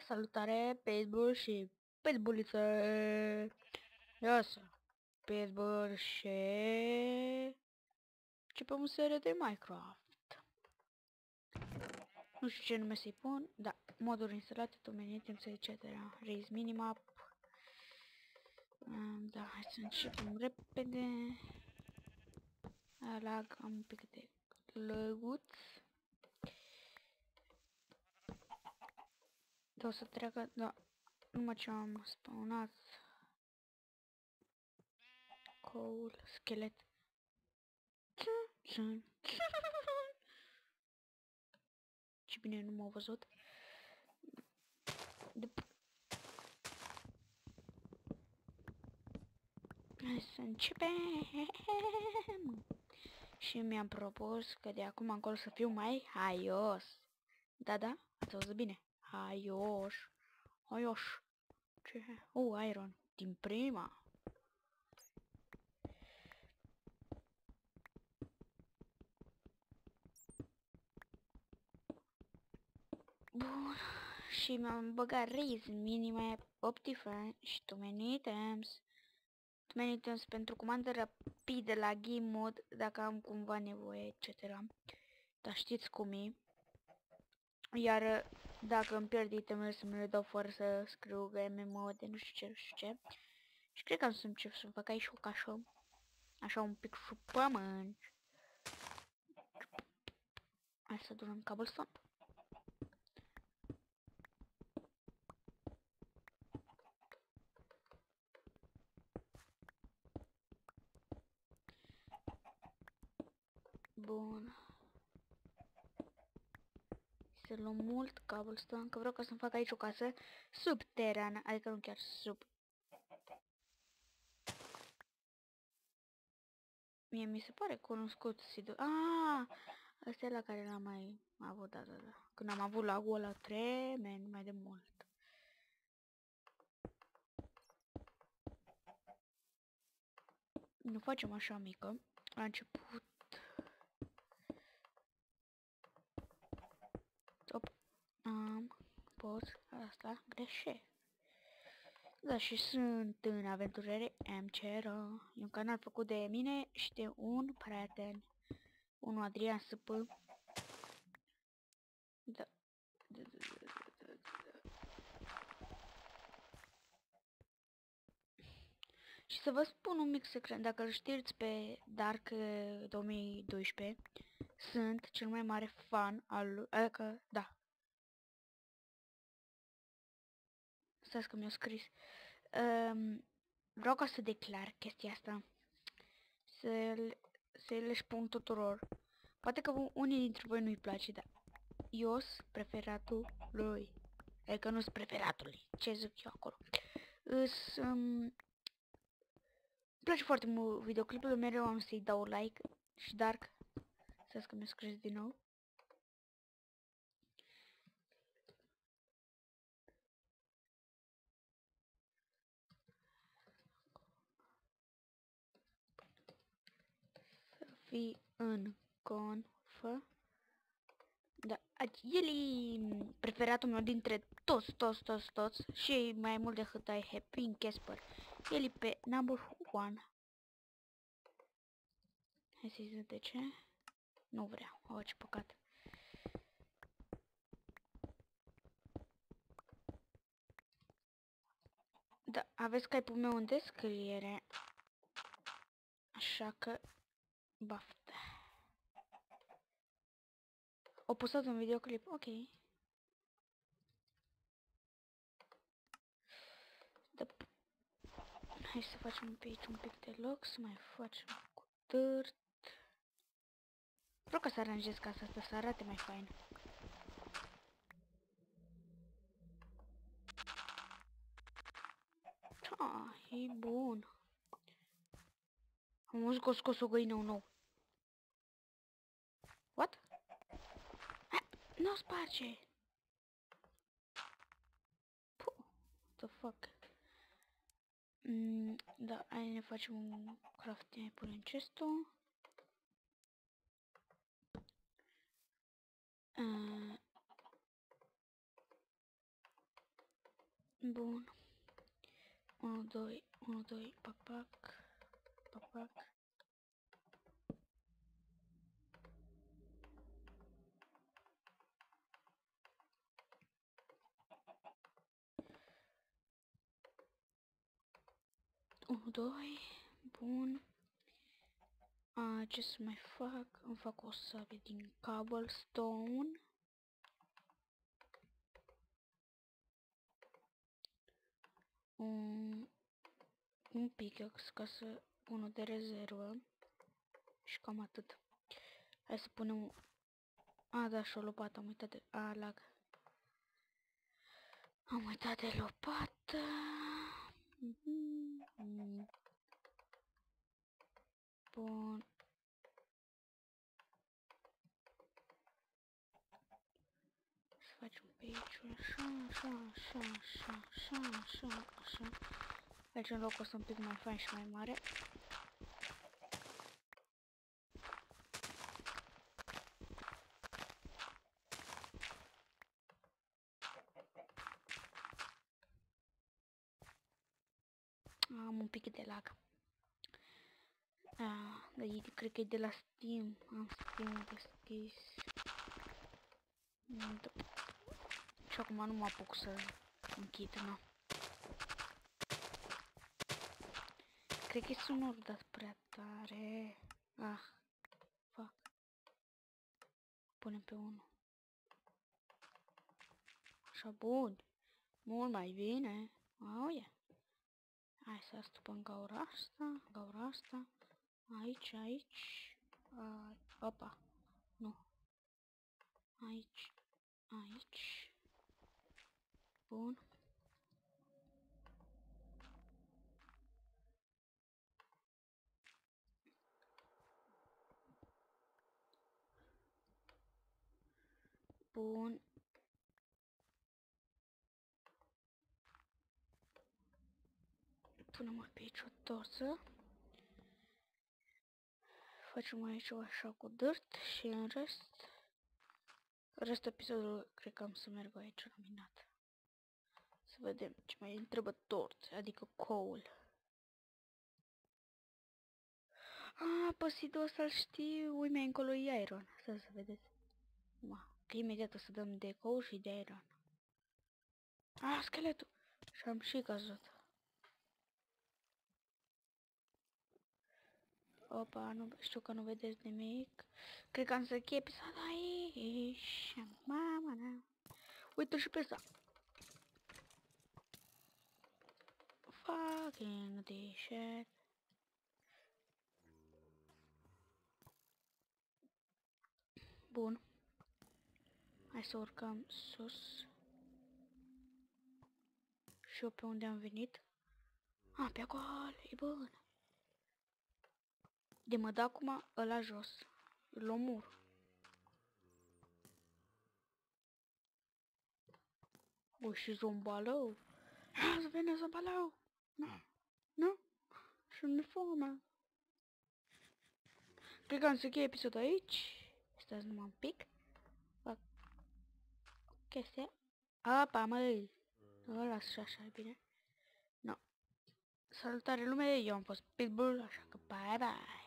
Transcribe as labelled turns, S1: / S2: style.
S1: Salutare, Pitbull și Pitbulliță! Iasă, Pitbull și... începem o serie de Minecraft. Nu știu ce nume să-i pun, da, moduri instalate, domenii, items, etc. Raise minimap. Da, hai să începem repede. Lag, am un pic de lăguț. O să treacă, da, numai ce am spawnat. Coal, schelet. Ce bine nu m-au văzut. Hai să începem. Și mi-am propus că de acum încolo să fiu mai haios. Da, da, ați auzit bine. Haios. Haios. Ce? Iron. Din prima. Bun. Și mi-am băgat raise în minime, Optifine și Too Many Items. Too Many Items pentru comandă rapidă la game mode, dacă am cumva nevoie, etc. Dar știți cum e. Iar dacă îmi pierd itemele să mi le dau fără să scriu GMMO de nu știu ce. Și cred că am să încep să fac aici o cașă. Așa un pic și pământ. Hai să adunăm cobblestone. Bun. Să luăm mult cobblestone, că vreau ca să-mi fac aici o casă subterană, adică nu chiar sub. Mie mi se pare cunoscut Sidu. Ăsta e la care l-am mai avut, da. Când am avut lagul ăla tremend mai de mult. Nu facem așa mică. La început. Top. Pot asta greșe. Da, și sunt în aventurere MCRO. E un canal făcut de mine și de un prieten. Unul Adrian SP. Da. Și să vă spun un mic secret, dacă îl știți pe Dark 2012, sunt cel mai mare fan al lui, adică, da. Stați că mi-a scris. Vreau ca să declar chestia asta. Să le spun tuturor. Poate că unii dintre voi nu-i place, dar eu sunt preferatul lui. Adică nu sunt preferatul lui. Ce zic eu acolo? Îmi place foarte mult videoclipul, mereu am să-i dau like. Și Dark. Stați că mi-a scris din nou. Fi în confă. Da, el e preferatul meu dintre toți și mai mult decât I have prin Casper. El e pe number 1. Hai să-i zic de ce. Nu vrea, ce păcat. Da, aveți Skype-ul meu în descriere. Așa că baftă. O postat un videoclip, ok. Da. Hai să facem pe aici un pic de loc, să mai facem cu dirt. Vreau ca să aranjez casa asta să arate mai fain. E bun. Am scos o găină nou. What? Nu sparge. What the fuck? Da, hai ne facem un craft, ne punem chest-ul. Bun. 1, 2, 1, 2, pac, pac, pac, pac. Unu, doi, bun. Ce să mai fac? Îmi fac o sabie din cobblestone. Un pickaxe ca să... unul de rezervă. Și cam atât. Hai să punem... da, și o lopată, am uitat de... lag. Am uitat de lopată. Bun. Să facem pe aici, așa. Aici în locul ăsta un pic mai fain și mai mare. Am un pic de lag. Cred că e de la Steam. Am Steam deschis. Și acum nu mă apuc să închid, nu. Cred că e sonorul dat prea tare. Fac. Punem pe 1. Așa, bun. Mult mai bine. Auie. Hai să astupăm gaura asta. Aici. Opa. Nu. Aici. Bun. Bun. Punem pe aici o torsă. Facem aici așa cu dirt și în restul episodului cred că am să merg aici la minat. Să vedem ce mai întrebă torți, adică coal. Păsidul ăsta-l știu, ui mai încolo e iron. Să vedeți. Că imediat o să dăm de coal și de iron. Scheletul! Și am și cazut. Opa, nu știu că nu vedeți nimic. Cred că am să închei episodul aici. Mama mea. Uite și pe ăsta. Fucking this shit. Bun. Hai să urcăm sus. Și eu pe unde am venit. Pe acolo, e bun. De mă da acum ăla jos. Îl omor. Și zombalău. Să vină zombalău. Nu? Și nu foame. Cred că am să închei episodul aici. Stați numai un pic. Fac chestia. Apa, măi. Nu las și așa, bine. No. Salutare lume, eu am fost Pitbull, așa că bye bye.